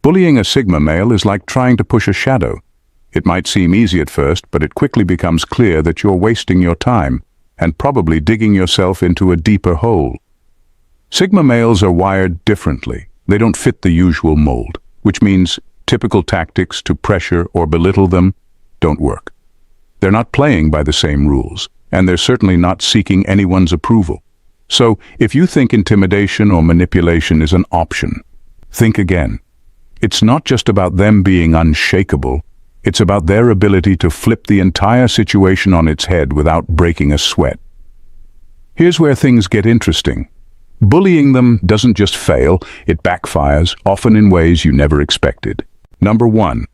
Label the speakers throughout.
Speaker 1: Bullying a Sigma male is like trying to push a shadow. It might seem easy at first, but it quickly becomes clear that you're wasting your time and probably digging yourself into a deeper hole. Sigma males are wired differently. They don't fit the usual mold, which means typical tactics to pressure or belittle them don't work. They're not playing by the same rules, and they're certainly not seeking anyone's approval. So, if you think intimidation or manipulation is an option, think again. It's not just about them being unshakable, it's about their ability to flip the entire situation on its head without breaking a sweat. Here's where things get interesting. Bullying them doesn't just fail, it backfires, often in ways you never expected. Number 1.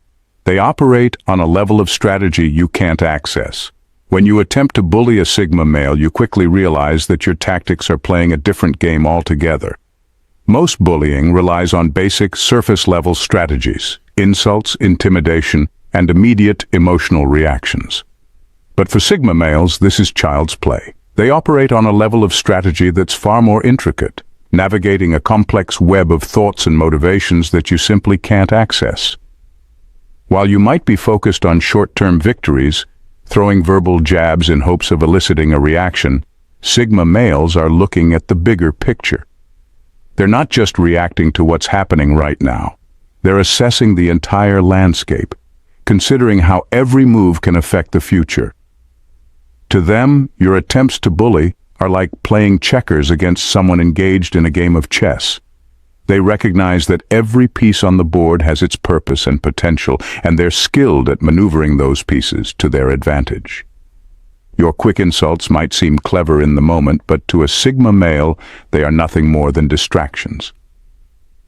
Speaker 1: They operate on a level of strategy you can't access. When you attempt to bully a Sigma male, you quickly realize that your tactics are playing a different game altogether. Most bullying relies on basic surface-level strategies, insults, intimidation, and immediate emotional reactions. But for Sigma males, this is child's play. They operate on a level of strategy that's far more intricate, navigating a complex web of thoughts and motivations that you simply can't access. While you might be focused on short-term victories, throwing verbal jabs in hopes of eliciting a reaction, Sigma males are looking at the bigger picture. They're not just reacting to what's happening right now. They're assessing the entire landscape, considering how every move can affect the future. To them, your attempts to bully are like playing checkers against someone engaged in a game of chess. They recognize that every piece on the board has its purpose and potential, and they're skilled at maneuvering those pieces to their advantage. Your quick insults might seem clever in the moment, but to a Sigma male, they are nothing more than distractions.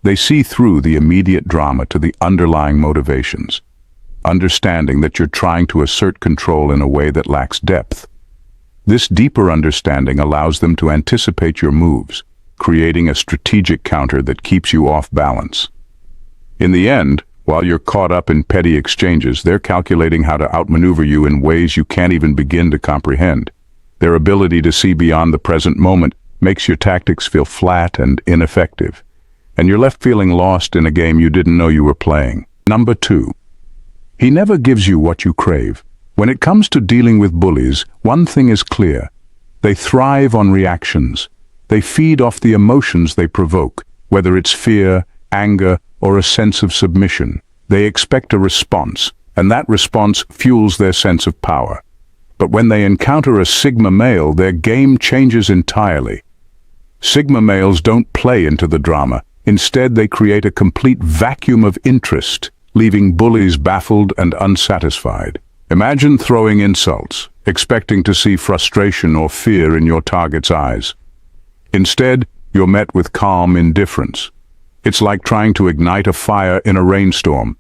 Speaker 1: They see through the immediate drama to the underlying motivations, understanding that you're trying to assert control in a way that lacks depth. This deeper understanding allows them to anticipate your moves, creating a strategic counter that keeps you off balance. In the end, while you're caught up in petty exchanges, they're calculating how to outmaneuver you in ways you can't even begin to comprehend. Their ability to see beyond the present moment makes your tactics feel flat and ineffective, and you're left feeling lost in a game you didn't know you were playing. Number 2. He never gives you what you crave. When it comes to dealing with bullies, one thing is clear. They thrive on reactions. They feed off the emotions they provoke, whether it's fear, anger, or a sense of submission. They expect a response, and that response fuels their sense of power. But when they encounter a Sigma male, their game changes entirely. Sigma males don't play into the drama. Instead, they create a complete vacuum of interest, leaving bullies baffled and unsatisfied. Imagine throwing insults, expecting to see frustration or fear in your target's eyes. Instead, you're met with calm indifference. It's like trying to ignite a fire in a rainstorm.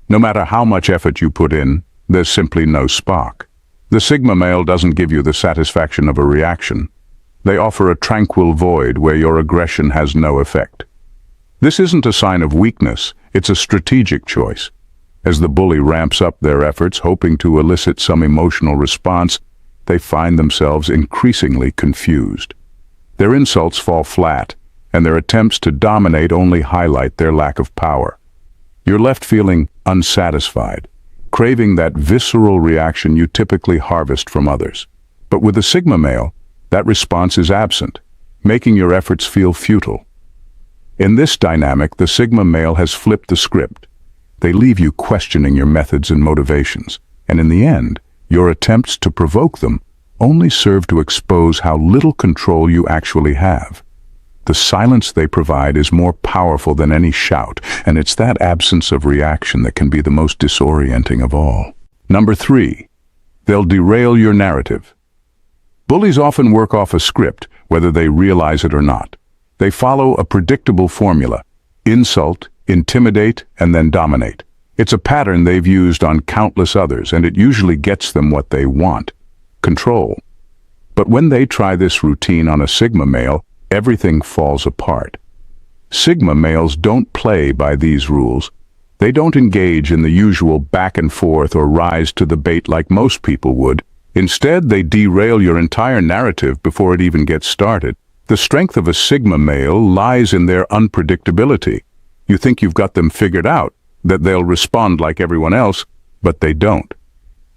Speaker 1: No matter how much effort you put in, there's simply no spark. The Sigma male doesn't give you the satisfaction of a reaction. They offer a tranquil void where your aggression has no effect. This isn't a sign of weakness, it's a strategic choice. As the bully ramps up their efforts, hoping to elicit some emotional response, they find themselves increasingly confused. Their insults fall flat, and their attempts to dominate only highlight their lack of power. You're left feeling unsatisfied, craving that visceral reaction you typically harvest from others. But with a Sigma male, that response is absent, making your efforts feel futile. In this dynamic, the Sigma male has flipped the script. They leave you questioning your methods and motivations, and in the end, your attempts to provoke them only serve to expose how little control you actually have. The silence they provide is more powerful than any shout, and it's that absence of reaction that can be the most disorienting of all. Number 3. They'll derail your narrative. Bullies often work off a script, whether they realize it or not. They follow a predictable formula: insult, intimidate, and then dominate. It's a pattern they've used on countless others, and it usually gets them what they want: control. But when they try this routine on a Sigma male, everything falls apart. Sigma males don't play by these rules. They don't engage in the usual back and forth or rise to the bait like most people would. Instead, they derail your entire narrative before it even gets started. The strength of a Sigma male lies in their unpredictability. You think you've got them figured out, that they'll respond like everyone else, but they don't.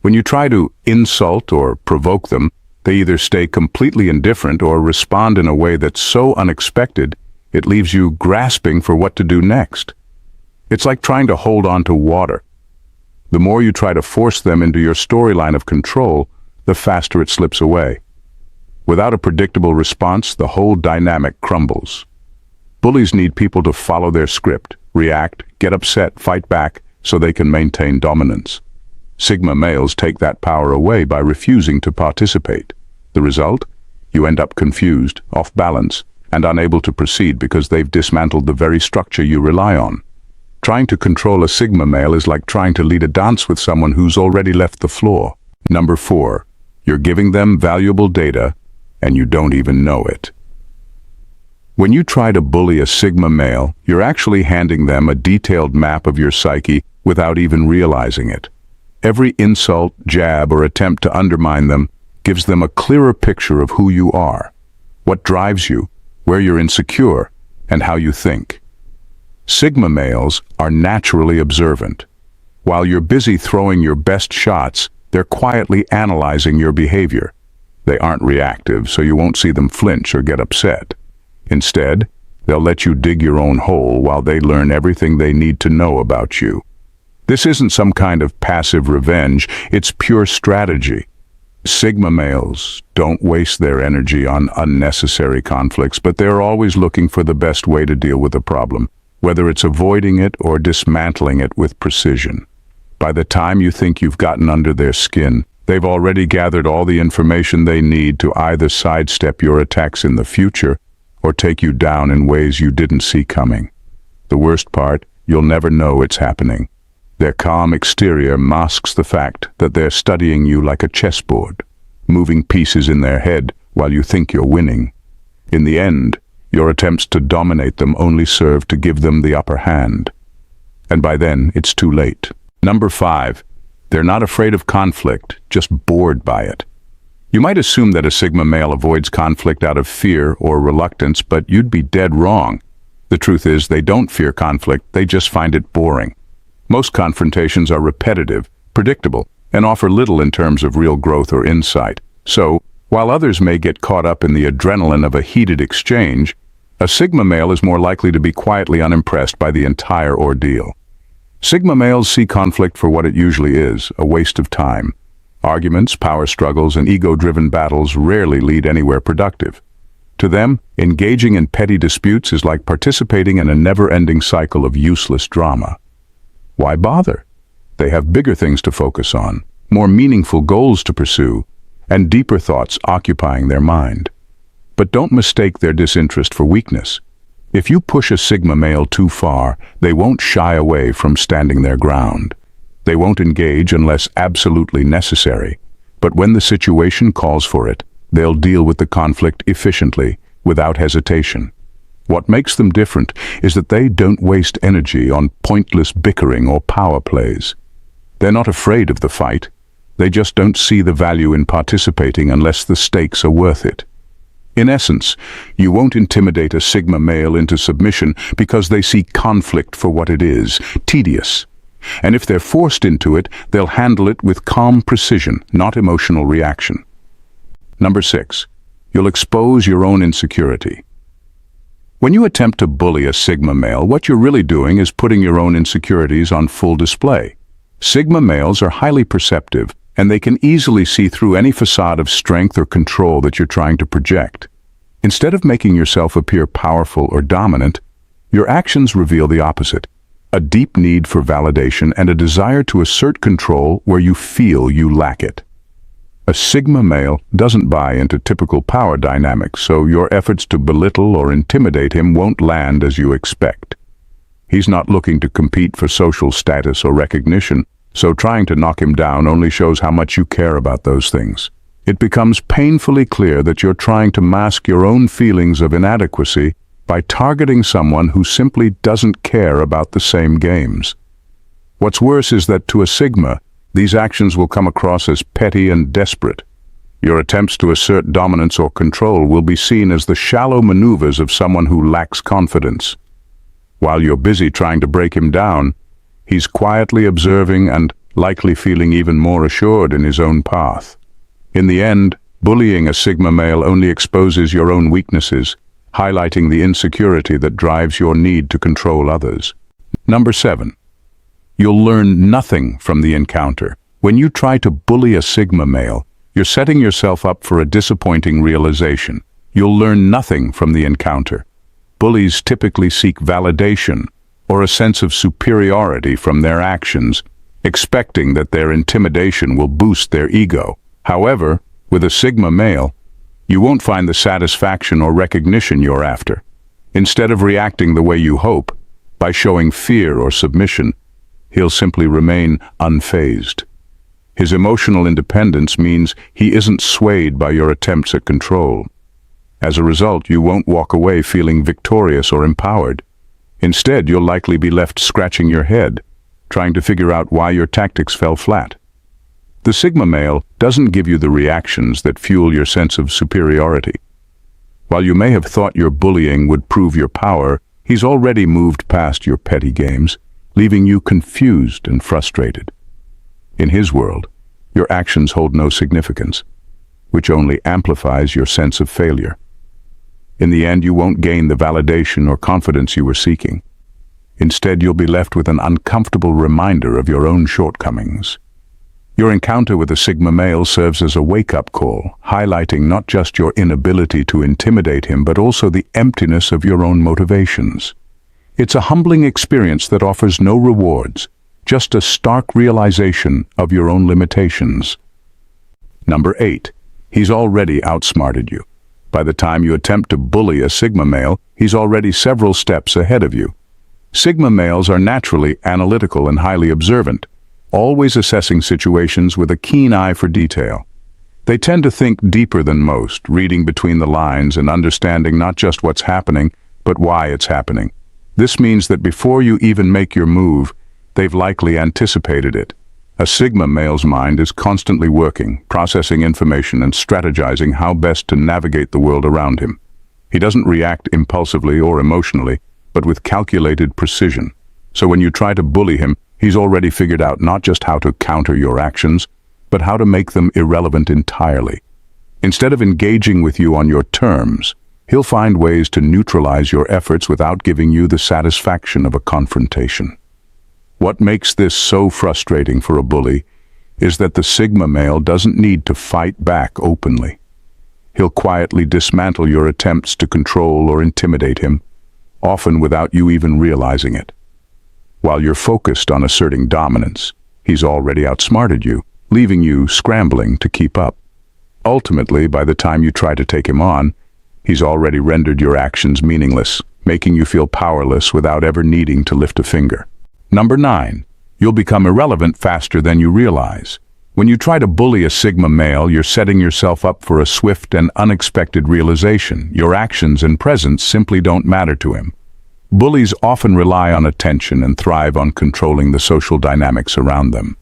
Speaker 1: When you try to insult or provoke them, they either stay completely indifferent or respond in a way that's so unexpected it leaves you grasping for what to do next. It's like trying to hold on to water. The more you try to force them into your storyline of control, the faster it slips away. Without a predictable response, the whole dynamic crumbles. Bullies need people to follow their script, react, get upset, fight back, so they can maintain dominance. Sigma males take that power away by refusing to participate. The result? You end up confused, off balance, and unable to proceed because they've dismantled the very structure you rely on. Trying to control a Sigma male is like trying to lead a dance with someone who's already left the floor. Number 4, you're giving them valuable data, and you don't even know it. When you try to bully a Sigma male, you're actually handing them a detailed map of your psyche without even realizing it. Every insult, jab, or attempt to undermine them gives them a clearer picture of who you are, what drives you, where you're insecure, and how you think. Sigma males are naturally observant. While you're busy throwing your best shots, they're quietly analyzing your behavior. They aren't reactive, so you won't see them flinch or get upset. Instead, they'll let you dig your own hole while they learn everything they need to know about you. This isn't some kind of passive revenge, it's pure strategy. Sigma males don't waste their energy on unnecessary conflicts, but they're always looking for the best way to deal with a problem, whether it's avoiding it or dismantling it with precision. By the time you think you've gotten under their skin, they've already gathered all the information they need to either sidestep your attacks in the future or take you down in ways you didn't see coming. The worst part, you'll never know it's happening. Their calm exterior masks the fact that they're studying you like a chessboard, moving pieces in their head while you think you're winning. In the end, your attempts to dominate them only serve to give them the upper hand. And by then, it's too late. Number 5, they're not afraid of conflict, just bored by it. You might assume that a Sigma male avoids conflict out of fear or reluctance, but you'd be dead wrong. The truth is, they don't fear conflict, they just find it boring. Most confrontations are repetitive, predictable, and offer little in terms of real growth or insight. So, while others may get caught up in the adrenaline of a heated exchange, a Sigma male is more likely to be quietly unimpressed by the entire ordeal. Sigma males see conflict for what it usually is, a waste of time. Arguments, power struggles, and ego-driven battles rarely lead anywhere productive. To them, engaging in petty disputes is like participating in a never-ending cycle of useless drama. Why bother? They have bigger things to focus on, more meaningful goals to pursue, and deeper thoughts occupying their mind. But don't mistake their disinterest for weakness. If you push a Sigma male too far, they won't shy away from standing their ground. They won't engage unless absolutely necessary, but when the situation calls for it, they'll deal with the conflict efficiently, without hesitation. What makes them different is that they don't waste energy on pointless bickering or power plays. They're not afraid of the fight. They just don't see the value in participating unless the stakes are worth it. In essence, you won't intimidate a Sigma male into submission because they see conflict for what it is, tedious. And if they're forced into it, they'll handle it with calm precision, not emotional reaction. Number 6, you'll expose your own insecurity. When you attempt to bully a Sigma male, what you're really doing is putting your own insecurities on full display. Sigma males are highly perceptive, and they can easily see through any facade of strength or control that you're trying to project. Instead of making yourself appear powerful or dominant, your actions reveal the opposite. A deep need for validation and a desire to assert control where you feel you lack it. A Sigma male doesn't buy into typical power dynamics, so your efforts to belittle or intimidate him won't land as you expect. He's not looking to compete for social status or recognition, so trying to knock him down only shows how much you care about those things. It becomes painfully clear that you're trying to mask your own feelings of inadequacy by targeting someone who simply doesn't care about the same games. What's worse is that to a Sigma, these actions will come across as petty and desperate. Your attempts to assert dominance or control will be seen as the shallow maneuvers of someone who lacks confidence. While you're busy trying to break him down, he's quietly observing and likely feeling even more assured in his own path. In the end, bullying a Sigma male only exposes your own weaknesses, highlighting the insecurity that drives your need to control others. Number 7. You'll learn nothing from the encounter. When you try to bully a Sigma male, you're setting yourself up for a disappointing realization. You'll learn nothing from the encounter. Bullies typically seek validation or a sense of superiority from their actions, expecting that their intimidation will boost their ego. However, with a Sigma male, you won't find the satisfaction or recognition you're after. Instead of reacting the way you hope, by showing fear or submission, he'll simply remain unfazed. His emotional independence means he isn't swayed by your attempts at control. As a result, you won't walk away feeling victorious or empowered. Instead, you'll likely be left scratching your head, trying to figure out why your tactics fell flat. The Sigma male doesn't give you the reactions that fuel your sense of superiority. While you may have thought your bullying would prove your power, he's already moved past your petty games, leaving you confused and frustrated. In his world, your actions hold no significance, which only amplifies your sense of failure. In the end, you won't gain the validation or confidence you were seeking. Instead, you'll be left with an uncomfortable reminder of your own shortcomings. Your encounter with a Sigma male serves as a wake-up call, highlighting not just your inability to intimidate him, but also the emptiness of your own motivations. It's a humbling experience that offers no rewards, just a stark realization of your own limitations. Number 8. He's already outsmarted you. By the time you attempt to bully a Sigma male, he's already several steps ahead of you. Sigma males are naturally analytical and highly observant, always assessing situations with a keen eye for detail. They tend to think deeper than most, reading between the lines and understanding not just what's happening, but why it's happening. This means that before you even make your move, they've likely anticipated it. A Sigma male's mind is constantly working, processing information and strategizing how best to navigate the world around him. He doesn't react impulsively or emotionally, but with calculated precision. So when you try to bully him, he's already figured out not just how to counter your actions, but how to make them irrelevant entirely. Instead of engaging with you on your terms, he'll find ways to neutralize your efforts without giving you the satisfaction of a confrontation. What makes this so frustrating for a bully is that the Sigma male doesn't need to fight back openly. He'll quietly dismantle your attempts to control or intimidate him, often without you even realizing it. While you're focused on asserting dominance, he's already outsmarted you, leaving you scrambling to keep up. Ultimately, by the time you try to take him on, he's already rendered your actions meaningless, making you feel powerless without ever needing to lift a finger. Number 9. You'll become irrelevant faster than you realize. When you try to bully a Sigma male, you're setting yourself up for a swift and unexpected realization. Your actions and presence simply don't matter to him. Bullies often rely on attention and thrive on controlling the social dynamics around them.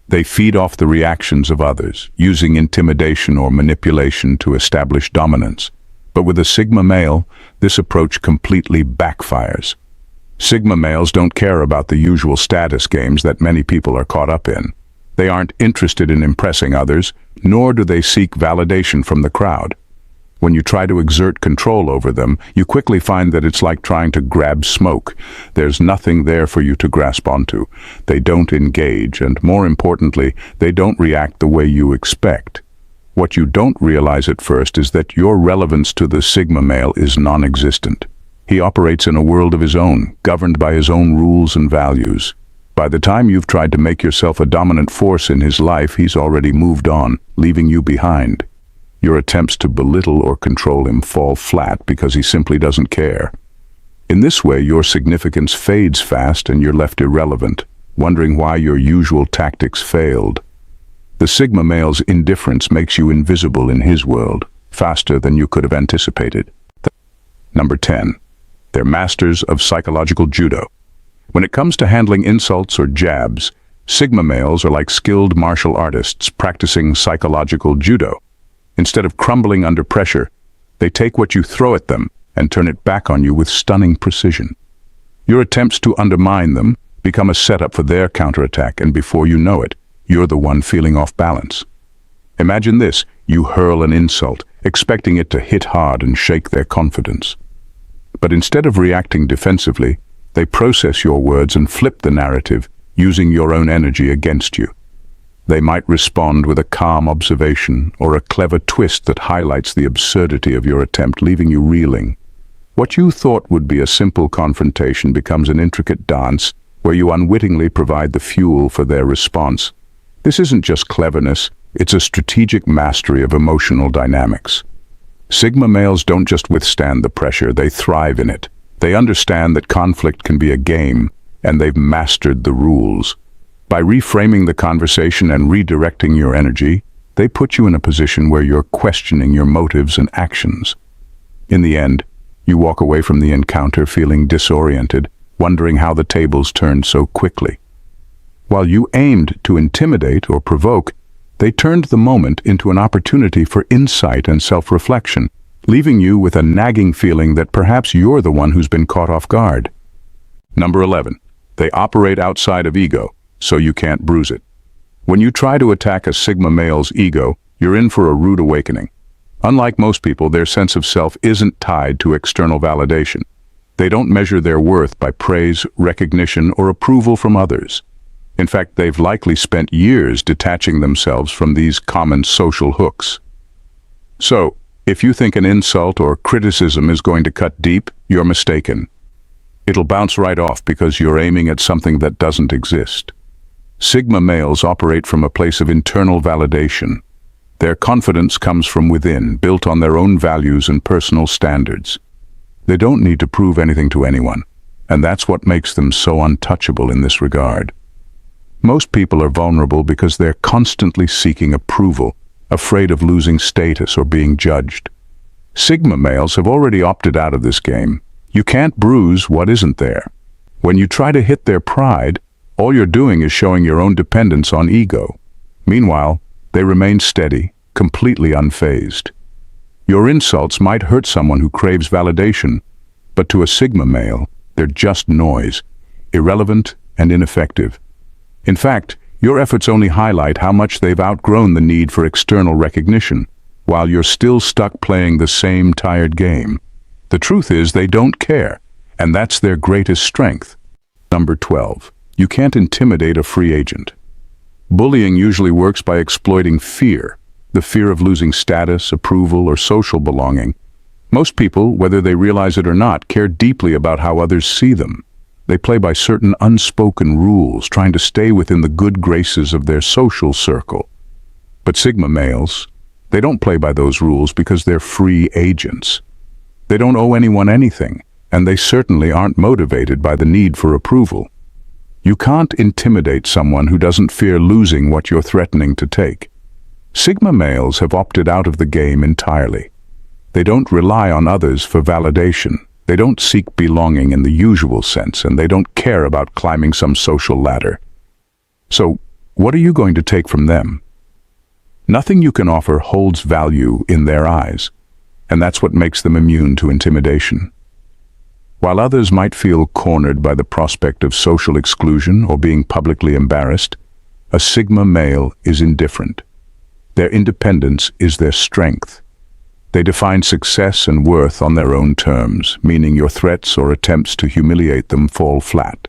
Speaker 1: They feed off the reactions of others, using intimidation or manipulation to establish dominance. But with a Sigma male, this approach completely backfires. Sigma males don't care about the usual status games that many people are caught up in. They aren't interested in impressing others, nor do they seek validation from the crowd. When you try to exert control over them, you quickly find that it's like trying to grab smoke. There's nothing there for you to grasp onto. They don't engage, and more importantly, they don't react the way you expect. What you don't realize at first is that your relevance to the Sigma male is non-existent. He operates in a world of his own, governed by his own rules and values. By the time you've tried to make yourself a dominant force in his life, he's already moved on, leaving you behind. Your attempts to belittle or control him fall flat because he simply doesn't care. In this way, your significance fades fast and you're left irrelevant, wondering why your usual tactics failed. The Sigma male's indifference makes you invisible in his world, faster than you could have anticipated. Number 10. They're masters of psychological judo. When it comes to handling insults or jabs, Sigma males are like skilled martial artists practicing psychological judo. Instead of crumbling under pressure, they take what you throw at them and turn it back on you with stunning precision. Your attempts to undermine them become a setup for their counterattack, and before you know it, you're the one feeling off balance. Imagine this: you hurl an insult, expecting it to hit hard and shake their confidence. But instead of reacting defensively, they process your words and flip the narrative, using your own energy against you. They might respond with a calm observation or a clever twist that highlights the absurdity of your attempt, leaving you reeling. What you thought would be a simple confrontation becomes an intricate dance where you unwittingly provide the fuel for their response. This isn't just cleverness, it's a strategic mastery of emotional dynamics. Sigma males don't just withstand the pressure, they thrive in it. They understand that conflict can be a game, and they've mastered the rules. By reframing the conversation and redirecting your energy, they put you in a position where you're questioning your motives and actions. In the end, you walk away from the encounter feeling disoriented, wondering how the tables turned so quickly. While you aimed to intimidate or provoke, they turned the moment into an opportunity for insight and self-reflection, leaving you with a nagging feeling that perhaps you're the one who's been caught off guard. Number 11. They operate outside of ego, so you can't bruise it. When you try to attack a Sigma male's ego, you're in for a rude awakening. Unlike most people, their sense of self isn't tied to external validation. They don't measure their worth by praise, recognition, or approval from others. In fact, they've likely spent years detaching themselves from these common social hooks. So, if you think an insult or criticism is going to cut deep, you're mistaken. It'll bounce right off because you're aiming at something that doesn't exist. Sigma males operate from a place of internal validation. Their confidence comes from within, built on their own values and personal standards. They don't need to prove anything to anyone, and that's what makes them so untouchable in this regard. Most people are vulnerable because they're constantly seeking approval, afraid of losing status or being judged. Sigma males have already opted out of this game. You can't bruise what isn't there. When you try to hit their pride, all you're doing is showing your own dependence on ego. Meanwhile, they remain steady, completely unfazed. Your insults might hurt someone who craves validation, but to a Sigma male, they're just noise, irrelevant and ineffective. In fact, your efforts only highlight how much they've outgrown the need for external recognition, while you're still stuck playing the same tired game. The truth is they don't care, and that's their greatest strength. Number 12. You can't intimidate a free agent. Bullying usually works by exploiting fear, the fear of losing status, approval, or social belonging. Most people, whether they realize it or not, care deeply about how others see them. They play by certain unspoken rules, trying to stay within the good graces of their social circle. But Sigma males, they don't play by those rules because they're free agents. They don't owe anyone anything, and they certainly aren't motivated by the need for approval. You can't intimidate someone who doesn't fear losing what you're threatening to take. Sigma males have opted out of the game entirely. They don't rely on others for validation. They don't seek belonging in the usual sense, and they don't care about climbing some social ladder. So, what are you going to take from them? Nothing you can offer holds value in their eyes, and that's what makes them immune to intimidation. While others might feel cornered by the prospect of social exclusion or being publicly embarrassed, a Sigma male is indifferent. Their independence is their strength. They define success and worth on their own terms, meaning your threats or attempts to humiliate them fall flat.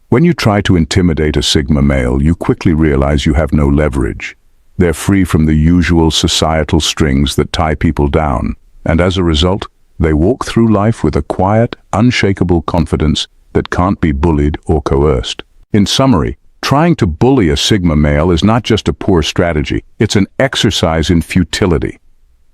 Speaker 1: When you try to intimidate a Sigma male, you quickly realize you have no leverage. They're free from the usual societal strings that tie people down, and as a result, they walk through life with a quiet, unshakable confidence that can't be bullied or coerced. In summary, trying to bully a Sigma male is not just a poor strategy, it's an exercise in futility.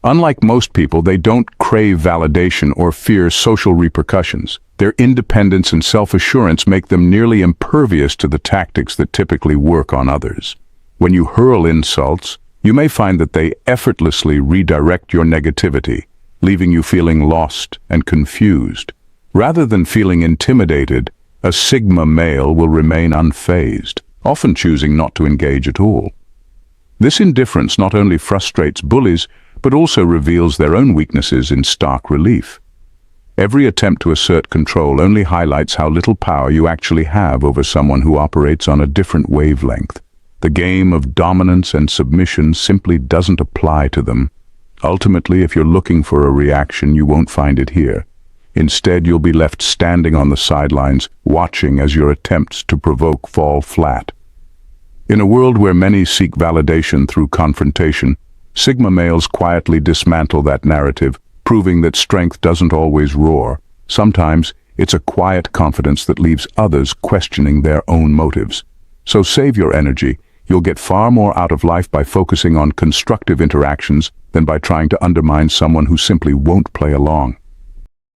Speaker 1: Unlike most people, they don't crave validation or fear social repercussions. Their independence and self-assurance make them nearly impervious to the tactics that typically work on others. When you hurl insults, you may find that they effortlessly redirect your negativity, leaving you feeling lost and confused. Rather than feeling intimidated, a Sigma male will remain unfazed, often choosing not to engage at all. This indifference not only frustrates bullies, but also reveals their own weaknesses in stark relief. Every attempt to assert control only highlights how little power you actually have over someone who operates on a different wavelength. The game of dominance and submission simply doesn't apply to them. Ultimately, if you're looking for a reaction, you won't find it here. Instead, you'll be left standing on the sidelines, watching as your attempts to provoke fall flat. In a world where many seek validation through confrontation, Sigma males quietly dismantle that narrative, proving that strength doesn't always roar. Sometimes, it's a quiet confidence that leaves others questioning their own motives. So save your energy. You'll get far more out of life by focusing on constructive interactions than by trying to undermine someone who simply won't play along.